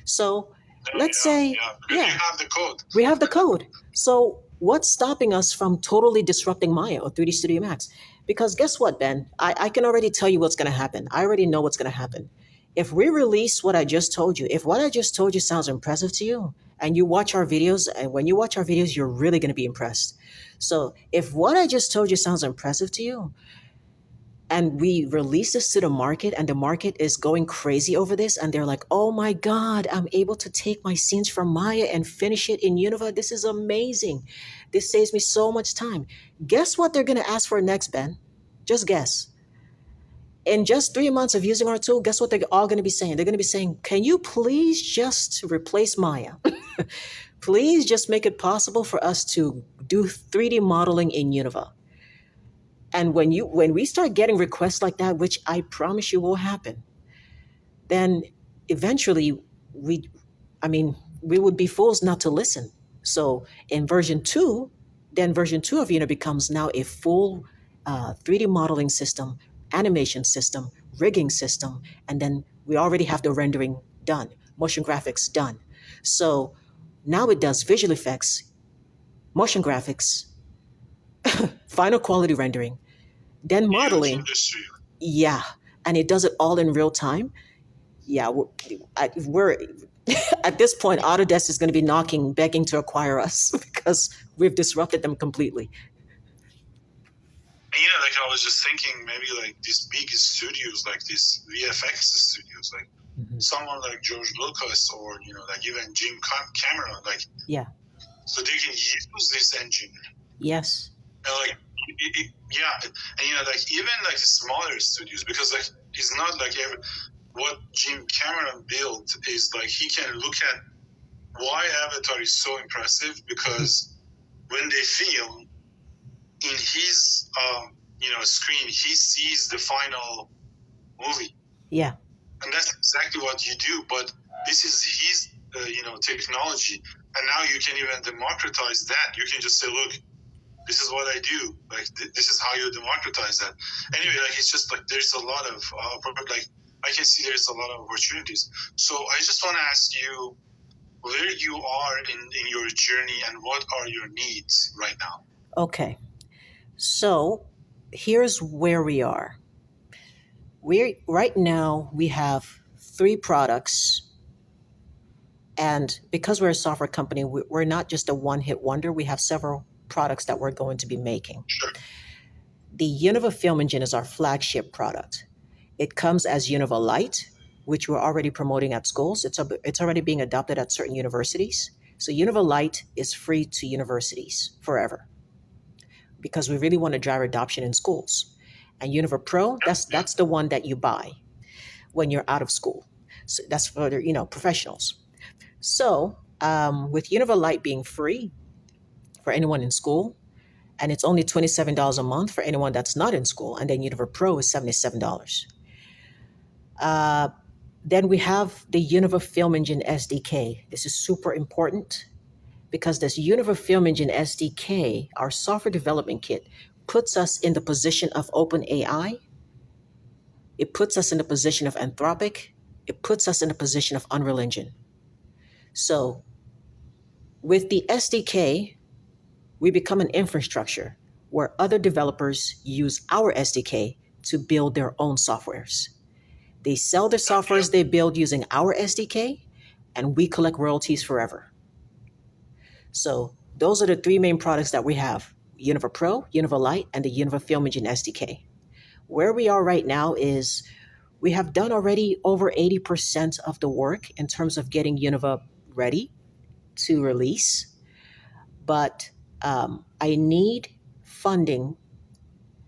So let's say, you have the code. We have the code. So what's stopping us from totally disrupting Maya or 3D Studio Max? Because guess what, Ben? I can already tell you what's going to happen. I already know what's going to happen. If we release what I just told you, if what I just told you sounds impressive to you, and you watch our videos, and when you watch our videos, you're really going to be impressed. So if what I just told you sounds impressive to you, and we release this to the market, and the market is going crazy over this, and they're like, oh my God, I'm able to take my scenes from Maya and finish it in Univah. This is amazing. This saves me so much time. Guess what they're going to ask for next, Ben? Just guess. In just 3 months of using our tool, guess what they're all going to be saying? They're going to be saying, can you please just replace Maya? Please just make it possible for us to do 3D modeling in Univah. And when we start getting requests like that, which I promise you will happen, then eventually we would be fools not to listen. So in version 2 of Univah becomes now a full 3D modeling system, animation system, rigging system, and then we already have the rendering done, motion graphics done. So now it does visual effects, motion graphics, final quality rendering, then modeling. Yeah, and it does it all in real time. Yeah, we're at this point, Autodesk is going to be begging to acquire us because we've disrupted them completely. And like I was just thinking, maybe like these big studios, like these VFX studios, like someone like George Lucas or like even Jim Cameron, like so they can use this engine. Yes. And like and like even like the smaller studios, because like it's not like what Jim Cameron built is like he can look at why Avatar is so impressive, because when they film in his screen, he sees the final movie. Yeah. And that's exactly what you do. But this is his technology, and now you can even democratize that. You can just say, look, this is what I do. Like this is how you democratize that. Anyway, like it's just like there's a lot of like I can see there's a lot of opportunities. So I just want to ask you where you are in your journey and what are your needs right now. Okay. So here's where we are. Right now we have 3 products, and because we're a software company, we're not just a one-hit wonder. We have several products that we're going to be making. Sure. The Univah Film Engine is our flagship product. It comes as Univah Lite, which we're already promoting at schools. It's already being adopted at certain universities. So Univah Lite is free to universities forever, because we really want to drive adoption in schools. And Univah Pro, that's the one that you buy when you're out of school. So that's for the, professionals. So with Univah Lite being free for anyone in school, and it's only $27 a month for anyone that's not in school, and then Univah Pro is $77. Then we have the Univah Film Engine SDK. This is super important, because this Univah Film Engine SDK, our software development kit, puts us in the position of OpenAI it puts us in a position of Anthropic. It puts us in a position of Unreal Engine. So with the SDK, we become an infrastructure where other developers use our SDK to build their own softwares. They sell the softwares they build using our SDK, and we collect royalties forever. So those are the three main products that we have: Univah Pro, Univah Lite, and the Univah Film Engine SDK. Where we are right now is we have done already over 80% of the work in terms of getting Univah ready to release. But I need funding.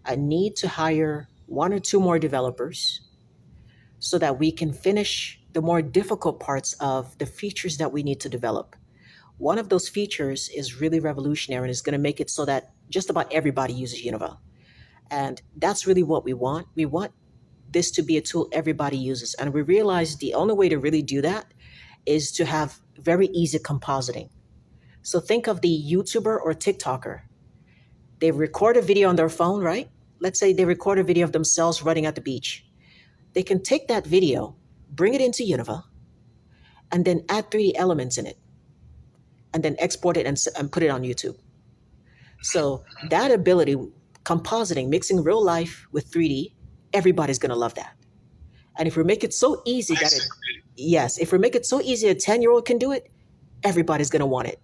I need to hire one or two more developers so that we can finish the more difficult parts of the features that we need to develop. One of those features is really revolutionary and is going to make it so that just about everybody uses Univah. And that's really what we want. We want this to be a tool everybody uses. And we realize the only way to really do that is to have very easy compositing. So think of the YouTuber or TikToker. They record a video on their phone, right? Let's say they record a video of themselves running at the beach. They can take that video, bring it into Univah, and then add 3D elements in it, and then export it and put it on YouTube. So that ability, compositing, mixing real life with 3D, everybody's going to love that. And if we make it so easy if we make it so easy a 10-year-old can do it, everybody's going to want it.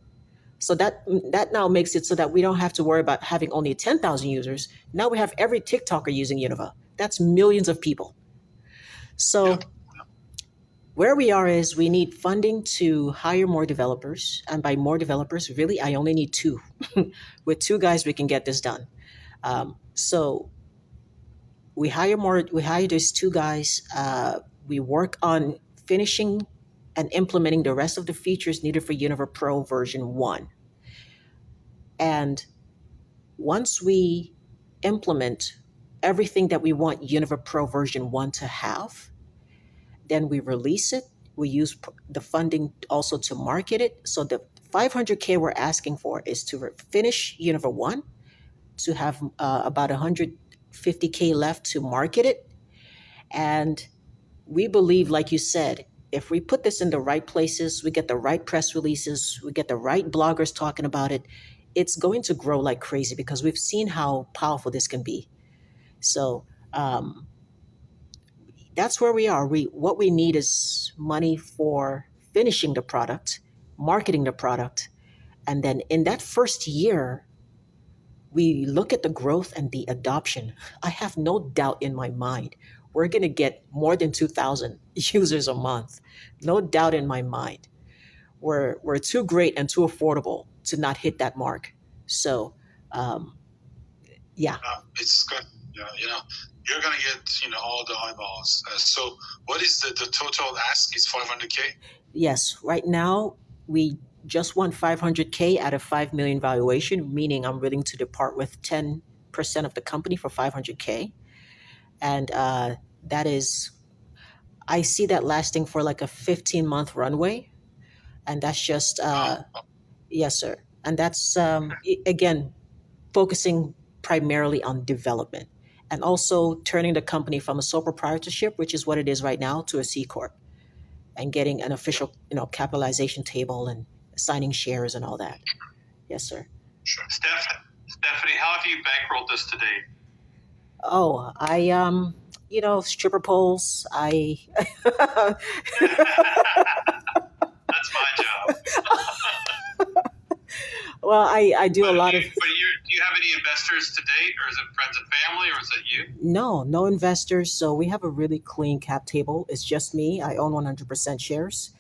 So that now makes it so that we don't have to worry about having only 10,000 users. Now we have every TikToker using Univah. That's millions of people. So where we are is we need funding to hire more developers. And by more developers, really, I only need 2. With 2 guys, we can get this done. So we hire these 2 guys. We work on finishing and implementing the rest of the features needed for Univah Pro version 1. And once we implement everything that we want Univah Pro version 1 to have, then we release it. We use the funding also to market it. So the $500K we're asking for is to finish Univah 1, to have about $150K left to market it. And we believe, like you said, if we put this in the right places, we get the right press releases, we get the right bloggers talking about it, it's going to grow like crazy because we've seen how powerful this can be. So that's where we are. What we need is money for finishing the product, marketing the product, and then in that first year, we look at the growth and the adoption. I have no doubt in my mind we're going to get more than 2,000 users a month. No doubt in my mind. We're too great and too affordable to not hit that mark. So, It's good. You're going to get, all the eyeballs. So what is the total ask is 500K? Yes. Right now, we just want 500K out of 5 million valuation, meaning I'm willing to depart with 10% of the company for 500K. And that is, I see that lasting for like a 15-month runway. And that's just, yes, sir. And that's, again, focusing primarily on development and also turning the company from a sole proprietorship, which is what it is right now, to a C Corp and getting an official, capitalization table and signing shares and all that. Yes, sir. Sure. Stephanie, how have you bankrolled this to date? Oh, I stripper poles. That's my job. Well, I do a lot of. Do you have any investors to date, or is it friends and family, or is it you? No investors. So we have a really clean cap table. It's just me. I own 100% shares.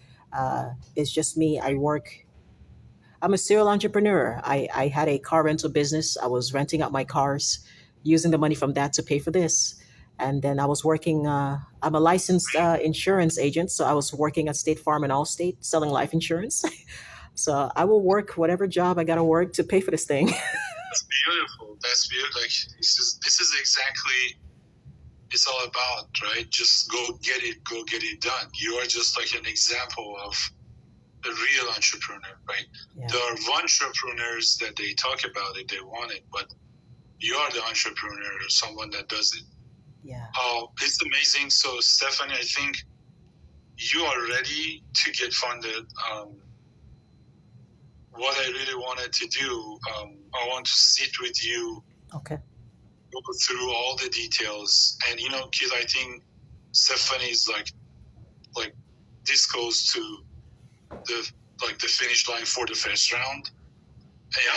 It's just me. I'm a serial entrepreneur. I had a car rental business. I was renting out my cars, using the money from that to pay for this. And then I was working, I'm a licensed insurance agent. So I was working at State Farm and Allstate selling life insurance. So I will work whatever job I got to work to pay for this thing. That's beautiful. That's beautiful. Like this is exactly it's all about, right? Just go get it done. You are just like an example of a real entrepreneur, right? Yeah. There are entrepreneurs that they talk about it, they want it, but you are the entrepreneur, someone that does it. Yeah. It's amazing. So Stephanie, I think you are ready to get funded. What I really wanted to do, I want to sit with you, Okay. go through all the details, and kid, I think Stephanie is like this goes to the finish line for the first round,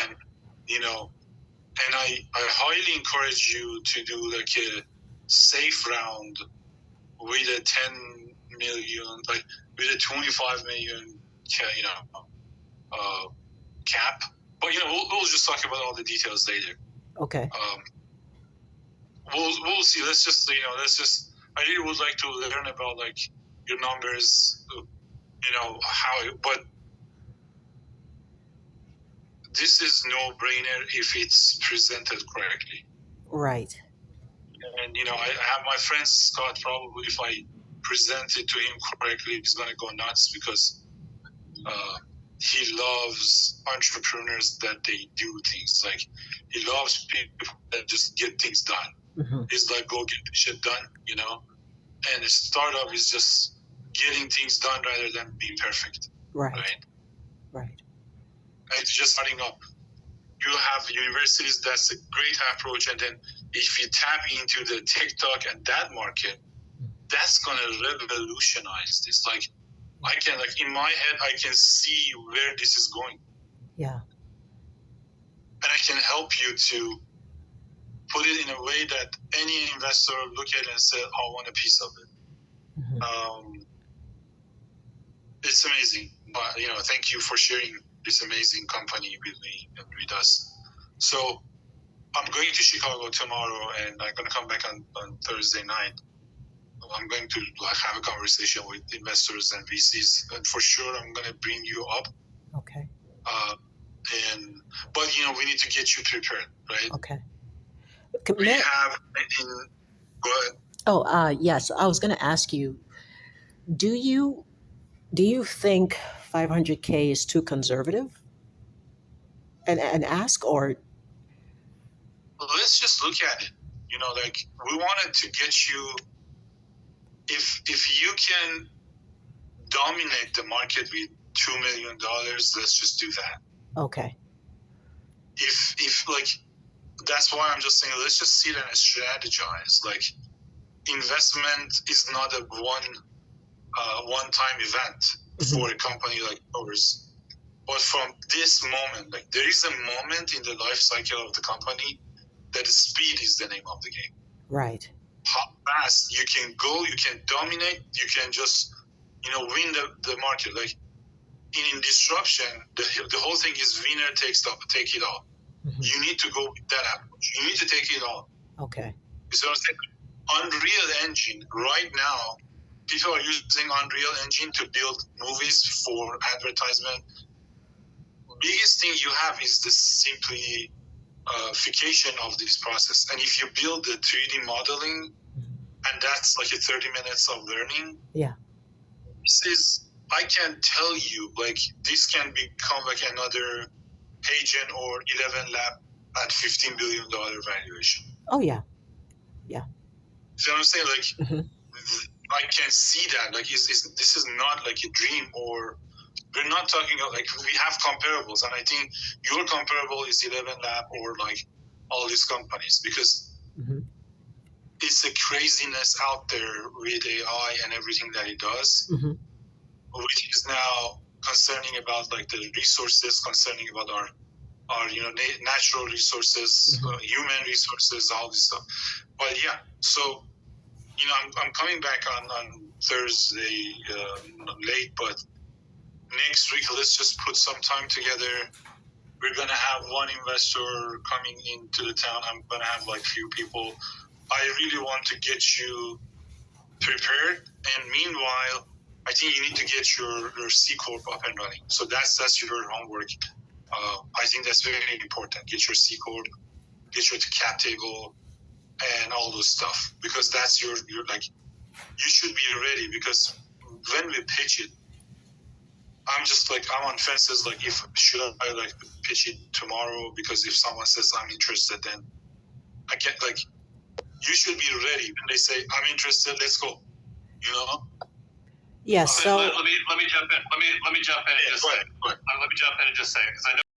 and and I highly encourage you to do like a safe round with a 10 million, like with a 25 million, cap. But we'll just talk about all the details later. Okay. We'll see. Let's just I really would like to learn about like your numbers, how. But this is no brainer if it's presented correctly. Right. And I have my friend Scott. Probably if I present it to him correctly, he's gonna go nuts because he loves entrepreneurs that they do things. Like he loves people that just get things done. Mm-hmm. He's like, go get the shit done, And a startup is just getting things done rather than being perfect. Right. And it's just starting up. You have universities, that's a great approach. And then if you tap into the TikTok and that market, that's going to revolutionize this. Like, I can, in my head, I can see where this is going. Yeah. And I can help you to put it in a way that any investor look at it and say, I want a piece of it. Mm-hmm. It's amazing. But, thank you for sharing this amazing company with me and with us. So I'm going to Chicago tomorrow, and I'm going to come back on Thursday night. I'm going to have a conversation with investors and VCs, and for sure I'm going to bring you up. Okay. But we need to get you prepared, right? Okay. Go ahead. Oh, yes. I was going to ask you, do you think 500K is too conservative? And ask, or let's just look at it. We wanted to get you. If you can dominate the market with $2 million, let's just do that. Okay. If that's why I'm just saying, let's just sit and strategize. Like, investment is not a one-time event for a company like ours. But from this moment, there is a moment in the life cycle of the company that speed is the name of the game. Right. How fast you can go, you can dominate, you can just, win the market. Like, in disruption, the whole thing is winner take it all. Mm-hmm. You need to go with that approach. You need to take it all. Okay. So Unreal Engine, right now, people are using Unreal Engine to build movies for advertisement. Biggest thing you have is the simplification of this process. And if you build the 3D modeling, and that's like a 30 minutes of learning. Yeah. I can tell you, this can become like another Pagen or 11 Lab at $15 billion valuation. Oh, yeah. Yeah. You know what I'm saying? I can see that. This is not like a dream, or we're not talking about, we have comparables, and I think your comparable is 11 Lab or all these companies, because it's a craziness out there with AI and everything that it does, which is now concerning about the resources, concerning about our natural resources, human resources, all this stuff. But yeah, so I'm coming back on Thursday late, but next week let's just put some time together. We're gonna have one investor coming into the town. I'm gonna have few people. I really want to get you prepared, and meanwhile, I think you need to get your C Corp up and running. So that's your homework. I think that's very important. Get your C Corp, get your cap table, and all those stuff, because that's your you should be ready, because when we pitch it, I'm just I'm on fences. If should I pitch it tomorrow? Because if someone says I'm interested, then I can't you should be ready when they say, "I'm interested. Let's go." You know. Yeah. So let me jump in. Let me jump in and just Go say. ahead, go ahead. Let me jump in and just say, because I know